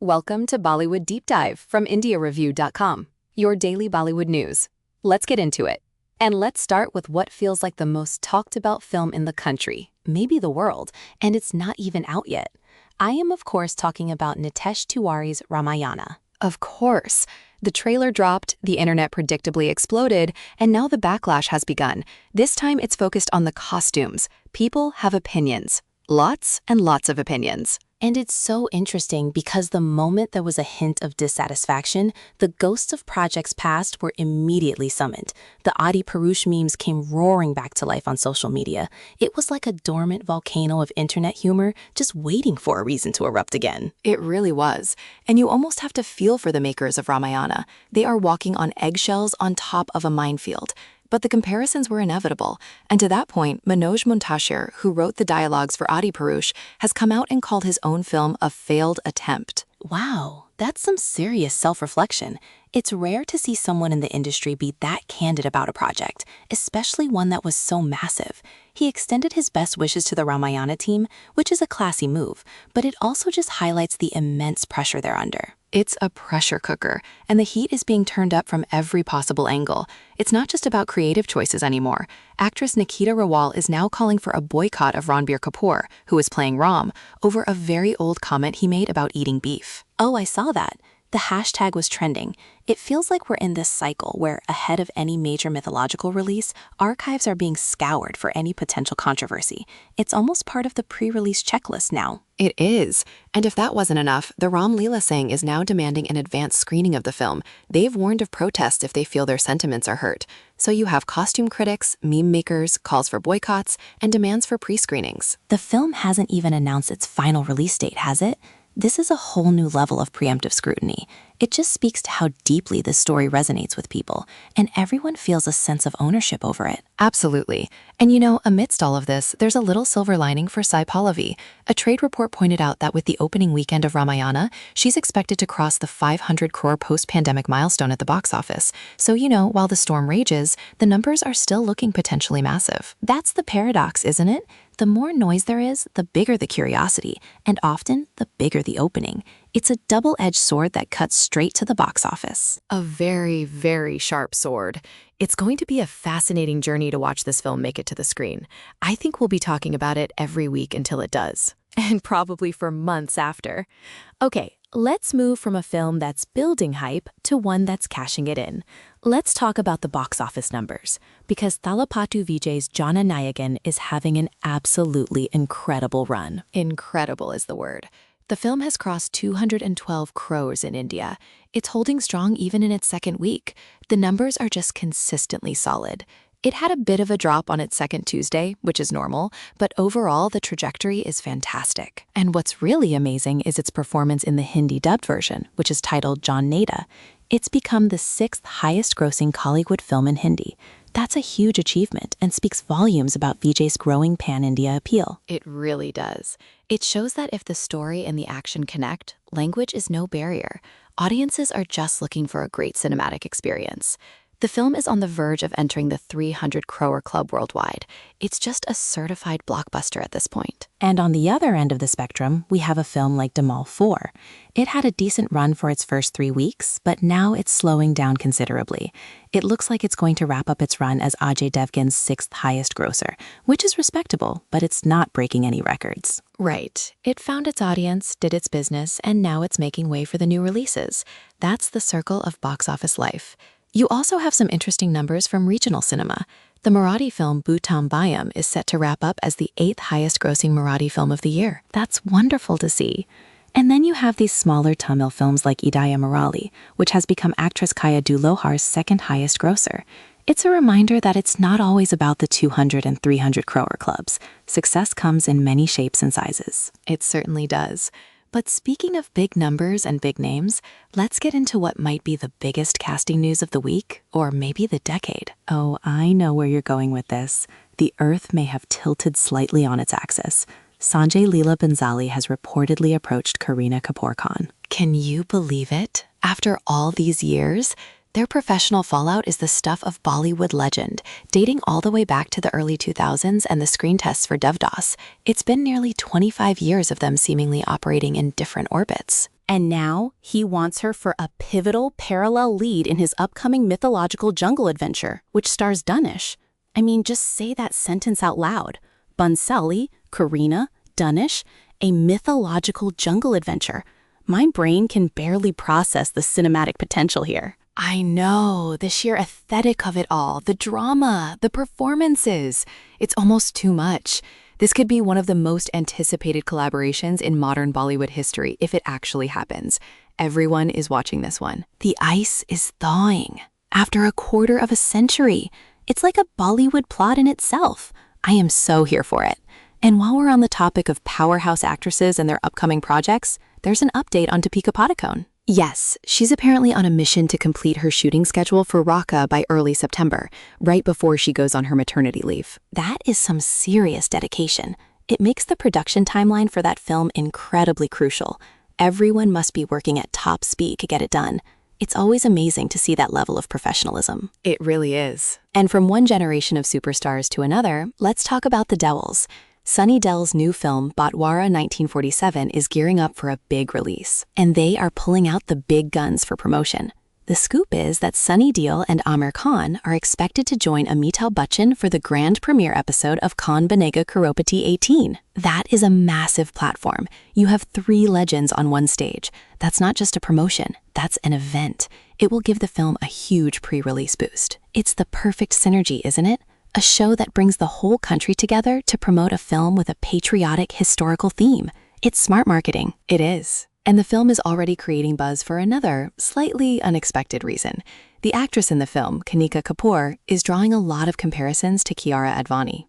Welcome to Bollywood Deep Dive from IndiaReview.com, your daily Bollywood news. Let's get into it. And let's start with what feels like the most talked about film in the country, maybe the world, and it's not even out yet. I am, of course, talking about Nitesh Tiwari's Ramayana. Of course. The trailer dropped, the internet predictably exploded, and now the backlash has begun. This time it's focused on the costumes. People have opinions. Lots and lots of opinions. And it's so interesting because the moment there was a hint of dissatisfaction, the ghosts of projects past were immediately summoned. The Adi Purush memes came roaring back to life on social media. It was like a dormant volcano of internet humor just waiting for a reason to erupt again. It really was. And you almost have to feel for the makers of Ramayana. They are walking on eggshells on top of a minefield. But the comparisons were inevitable, and to that point, Manoj Montashir, who wrote the dialogues for Adi Purush, has come out and called his own film a failed attempt. Wow, that's some serious self-reflection. It's rare to see someone in the industry be that candid about a project, especially one that was so massive. He extended his best wishes to the Ramayana team, which is a classy move, but it also just highlights the immense pressure they're under. It's a pressure cooker, and the heat is being turned up from every possible angle. It's not just about creative choices anymore. Actress Nikita Rawal is now calling for a boycott of Ranbir Kapoor, who is playing Ram, over a very old comment he made about eating beef. Oh, I saw that. The hashtag was trending. It feels like we're in this cycle where, ahead of any major mythological release, archives are being scoured for any potential controversy. It's almost part of the pre-release checklist now. It is. And if that wasn't enough, the Ram Leela Singh is now demanding an advanced screening of the film. They've warned of protests if they feel their sentiments are hurt. So you have costume critics, meme makers, calls for boycotts, and demands for pre-screenings. The film hasn't even announced its final release date, has it? This is a whole new level of preemptive scrutiny. It just speaks to how deeply this story resonates with people, and everyone feels a sense of ownership over it. Absolutely. And you know, amidst all of this, there's a little silver lining for Sai Pallavi. A trade report pointed out that with the opening weekend of Ramayana, she's expected to cross the 500 crore post-pandemic milestone at the box office. So, you know, while the storm rages, the numbers are still looking potentially massive. That's the paradox, isn't it? The more noise there is, the bigger the curiosity, and often the bigger the opening. It's a double-edged sword that cuts straight to the box office. A very, very sharp sword. It's going to be a fascinating journey to watch this film make it to the screen. I think we'll be talking about it every week until it does, and probably for months after. Okay, let's move from a film that's building hype to one that's cashing it in. Let's talk about the box office numbers, because Thalapathy Vijay's Jana Nayagan is having an absolutely incredible run. Incredible is the word. The film has crossed 212 crores in India. It's holding strong even in its second week. The numbers are just consistently solid. It had a bit of a drop on its second Tuesday, which is normal, but overall the trajectory is fantastic. And what's really amazing is its performance in the Hindi dubbed version, which is titled John Nada. It's become the 6th highest-grossing Kollywood film in Hindi. That's a huge achievement and speaks volumes about Vijay's growing pan-India appeal. It really does. It shows that if the story and the action connect, language is no barrier. Audiences are just looking for a great cinematic experience. The film is on the verge of entering the 300 crore club worldwide. It's just a certified blockbuster at this point. And on the other end of the spectrum, we have a film like Dhamal 4. It had a decent run for its first 3 weeks, but now it's slowing down considerably. It looks like it's going to wrap up its run as Ajay Devgan's 6th highest grosser, which is respectable, but it's not breaking any records. Right. It found its audience, did its business, and now it's making way for the new releases. That's the circle of box office life. You also have some interesting numbers from regional cinema. The Marathi film Bhutam Bayam is set to wrap up as the 8th highest-grossing Marathi film of the year. That's wonderful to see. And then you have these smaller Tamil films like Idaya Murali, which has become actress Kaya Dulohar's 2nd highest grosser. It's a reminder that it's not always about the 200 and 300 crore clubs. Success comes in many shapes and sizes. It certainly does. But speaking of big numbers and big names, let's get into what might be the biggest casting news of the week, or maybe the decade. Oh, I know where you're going with this. The Earth may have tilted slightly on its axis. Sanjay Leela Bhansali has reportedly approached Kareena Kapoor Khan. Can you believe it? After all these years, their professional fallout is the stuff of Bollywood legend, dating all the way back to the early 2000s and the screen tests for Devdas. It's been nearly 25 years of them seemingly operating in different orbits. And now he wants her for a pivotal parallel lead in his upcoming mythological jungle adventure, which stars Dunish. I mean, just say that sentence out loud. Bunselli, Karina, Dunish, a mythological jungle adventure. My brain can barely process the cinematic potential here. I know, the sheer aesthetic of it all, the drama, the performances. It's almost too much. This could be one of the most anticipated collaborations in modern Bollywood history if it actually happens. Everyone is watching this one. The ice is thawing. After a quarter of a century, it's like a Bollywood plot in itself. I am so here for it. And while we're on the topic of powerhouse actresses and their upcoming projects, there's an update on Deepika Padukone. Yes, she's apparently on a mission to complete her shooting schedule for Raka by early September, right before she goes on her maternity leave. That is some serious dedication. It makes the production timeline for that film incredibly crucial. Everyone must be working at top speed to get it done. It's always amazing to see that level of professionalism. It really is. And from one generation of superstars to another, let's talk about the Deols. Sunny Deol's new film, Batwara 1947, is gearing up for a big release, and they are pulling out the big guns for promotion. The scoop is that Sunny Deol and Aamir Khan are expected to join Amitabh Bachchan for the grand premiere episode of Kaun Banega Crorepati 18. That is a massive platform. You have 3 legends on one stage. That's not just a promotion, that's an event. It will give the film a huge pre-release boost. It's the perfect synergy, isn't it? A show that brings the whole country together to promote a film with a patriotic, historical theme. It's smart marketing. It is. And the film is already creating buzz for another, slightly unexpected reason. The actress in the film, Kanika Kapoor, is drawing a lot of comparisons to Kiara Advani.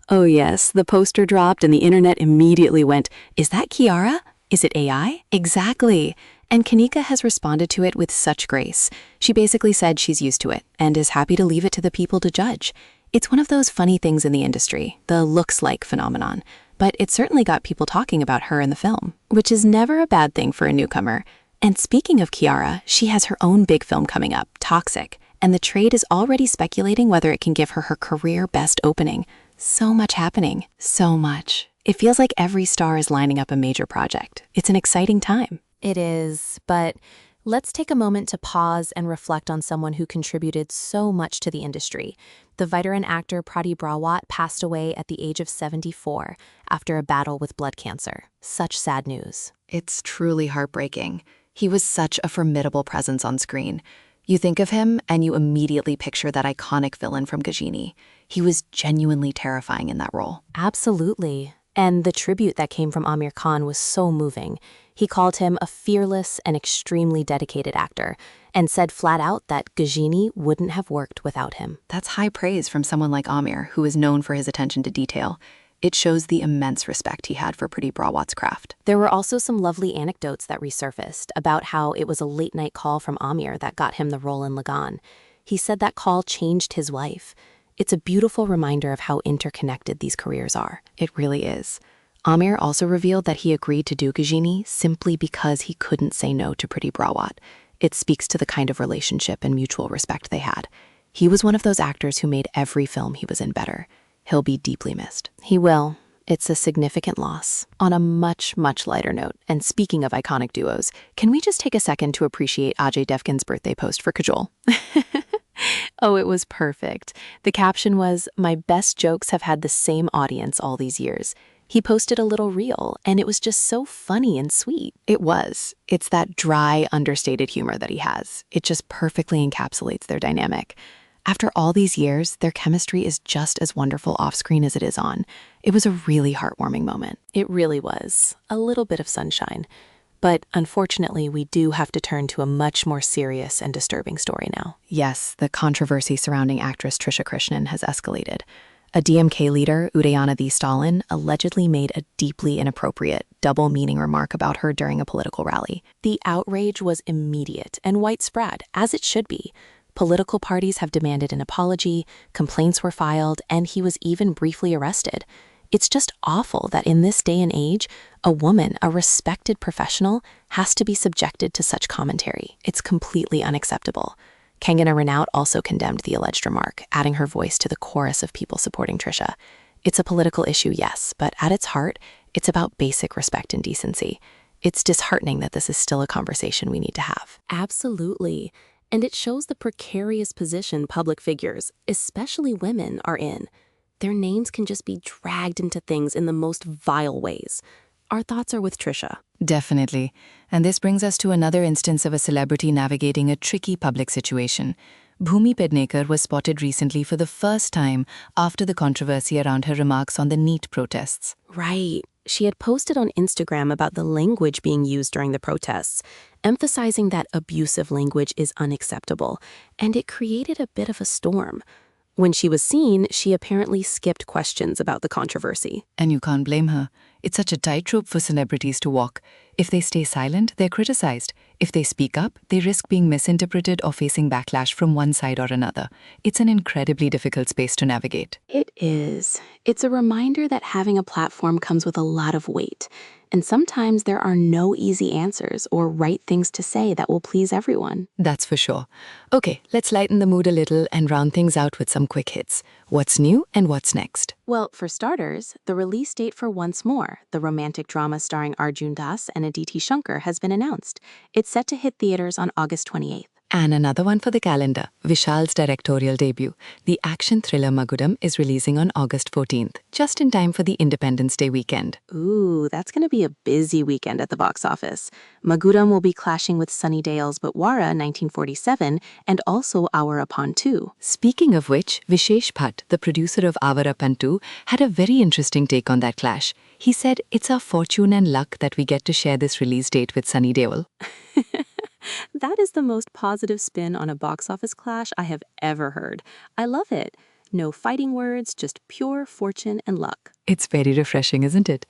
Oh yes, the poster dropped and the internet immediately went, "Is that Kiara? Is it AI?" Exactly. And Kanika has responded to it with such grace. She basically said she's used to it and is happy to leave it to the people to judge. It's one of those funny things in the industry, the looks-like phenomenon. But it certainly got people talking about her in the film, which is never a bad thing for a newcomer. And speaking of Kiara, she has her own big film coming up, Toxic, and the trade is already speculating whether it can give her her career best opening. So much happening. So much. It feels like every star is lining up a major project. It's an exciting time. It is, but let's take a moment to pause and reflect on someone who contributed so much to the industry. The veteran actor Pradeep Rawat passed away at the age of 74 after a battle with blood cancer. Such sad news. It's truly heartbreaking. He was such a formidable presence on screen. You think of him and you immediately picture that iconic villain from Gajini. He was genuinely terrifying in that role. Absolutely. And the tribute that came from Aamir Khan was so moving. He called him a fearless and extremely dedicated actor and said flat out that Gajini wouldn't have worked without him. That's high praise from someone like Aamir, who is known for his attention to detail. It shows the immense respect he had for Pradeep Rawat's craft. There were also some lovely anecdotes that resurfaced about how it was a late-night call from Aamir that got him the role in Lagan. He said that call changed his life. It's a beautiful reminder of how interconnected these careers are. It really is. Aamir also revealed that he agreed to do Gajini simply because he couldn't say no to Pradeep Rawat. It speaks to the kind of relationship and mutual respect they had. He was one of those actors who made every film he was in better. He'll be deeply missed. He will. It's a significant loss. On a much, much lighter note, and speaking of iconic duos, can we just take a second to appreciate Ajay Devgan's birthday post for Kajol? Oh, it was perfect. The caption was, "My best jokes have had the same audience all these years." He posted a little reel, and it was just so funny and sweet. It was. It's that dry, understated humor that he has. It just perfectly encapsulates their dynamic. After all these years, their chemistry is just as wonderful off-screen as it is on. It was a really heartwarming moment. It really was. A little bit of sunshine. But unfortunately, we do have to turn to a much more serious and disturbing story now. Yes, the controversy surrounding actress Trisha Krishnan has escalated. A DMK leader, Udayanidhi Stalin, allegedly made a deeply inappropriate, double-meaning remark about her during a political rally. The outrage was immediate and widespread, as it should be. Political parties have demanded an apology, complaints were filed, and he was even briefly arrested. It's just awful that in this day and age, a woman, a respected professional, has to be subjected to such commentary. It's completely unacceptable. Kangana Ranaut also condemned the alleged remark, adding her voice to the chorus of people supporting Trisha. It's a political issue, yes, but at its heart, it's about basic respect and decency. It's disheartening that this is still a conversation we need to have. Absolutely. And it shows the precarious position public figures, especially women, are in. Their names can just be dragged into things in the most vile ways. Our thoughts are with Trisha. Definitely. And this brings us to another instance of a celebrity navigating a tricky public situation. Bhumi Pednekar was spotted recently for the first time after the controversy around her remarks on the NEET protests. Right. She had posted on Instagram about the language being used during the protests, emphasizing that abusive language is unacceptable, and it created a bit of a storm. When she was seen, she apparently skipped questions about the controversy. And you can't blame her. It's such a tightrope for celebrities to walk. If they stay silent, they're criticized. If they speak up, they risk being misinterpreted or facing backlash from one side or another. It's an incredibly difficult space to navigate. It is. It's a reminder that having a platform comes with a lot of weight. And sometimes there are no easy answers or right things to say that will please everyone. That's for sure. Okay, let's lighten the mood a little and round things out with some quick hits. What's new and what's next? Well, for starters, the release date for Once More, the romantic drama starring Arjun Das and Aditi Shankar, has been announced. It's set to hit theaters on August 28th. And another one for the calendar, Vishal's directorial debut. The action thriller Magudam is releasing on August 14th, just in time for the Independence Day weekend. Ooh, that's going to be a busy weekend at the box office. Magudam will be clashing with Sunnydale's Butwara 1947 and also Awarapan 2. Speaking of which, Vishesh Bhatt, the producer of Awarapan 2, had a very interesting take on that clash. He said, "It's our fortune and luck that we get to share this release date with Sunny Deol." That is the most positive spin on a box office clash I have ever heard. I love it. No fighting words, just pure fortune and luck. It's very refreshing, isn't it?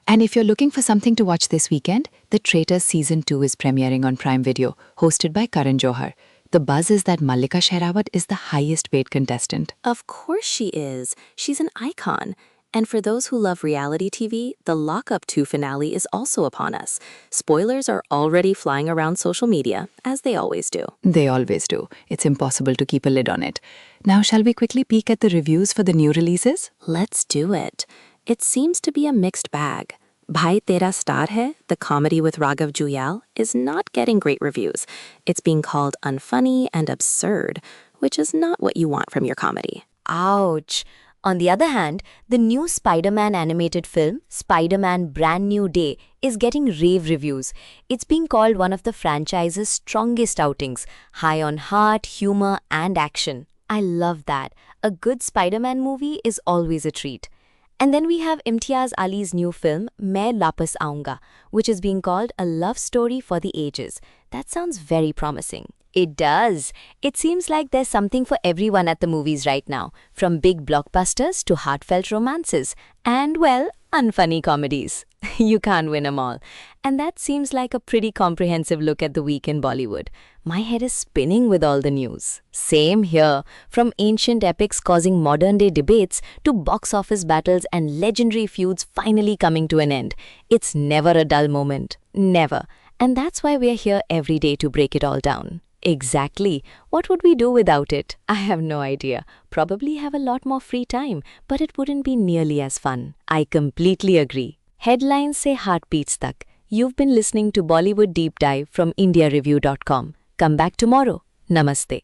And if you're looking for something to watch this weekend, The Traitors Season 2 is premiering on Prime Video, hosted by Karan Johar. The buzz is that Mallika Sherawat is the highest paid contestant. Of course she is. She's an icon. And for those who love reality TV, the Lockup 2 finale is also upon us. Spoilers are already flying around social media, as they always do. They always do. It's impossible to keep a lid on it. Now, shall we quickly peek at the reviews for the new releases? Let's do it. It seems to be a mixed bag. Bhai Tera Star Hai, the comedy with Raghav Juyal, is not getting great reviews. It's being called unfunny and absurd, which is not what you want from your comedy. Ouch! On the other hand, the new Spider-Man animated film, Spider-Man Brand New Day, is getting rave reviews. It's being called one of the franchise's strongest outings, high on heart, humor, and action. I love that. A good Spider-Man movie is always a treat. And then we have Imtiaz Ali's new film, Main Lapas Aunga, which is being called a love story for the ages. That sounds very promising. It does. It seems like there's something for everyone at the movies right now, from big blockbusters to heartfelt romances, and, well, unfunny comedies. You can't win them all. And that seems like a pretty comprehensive look at the week in Bollywood. My head is spinning with all the news. Same here. From ancient epics causing modern-day debates to box office battles and legendary feuds finally coming to an end. It's never a dull moment. Never. And that's why we're here every day to break it all down. Exactly. What would we do without it? I have no idea. Probably have a lot more free time, but it wouldn't be nearly as fun. I completely agree. Headlines se heartbeats tak. You've been listening to Bollywood Deep Dive from IndiaReview.com. Come back tomorrow. Namaste.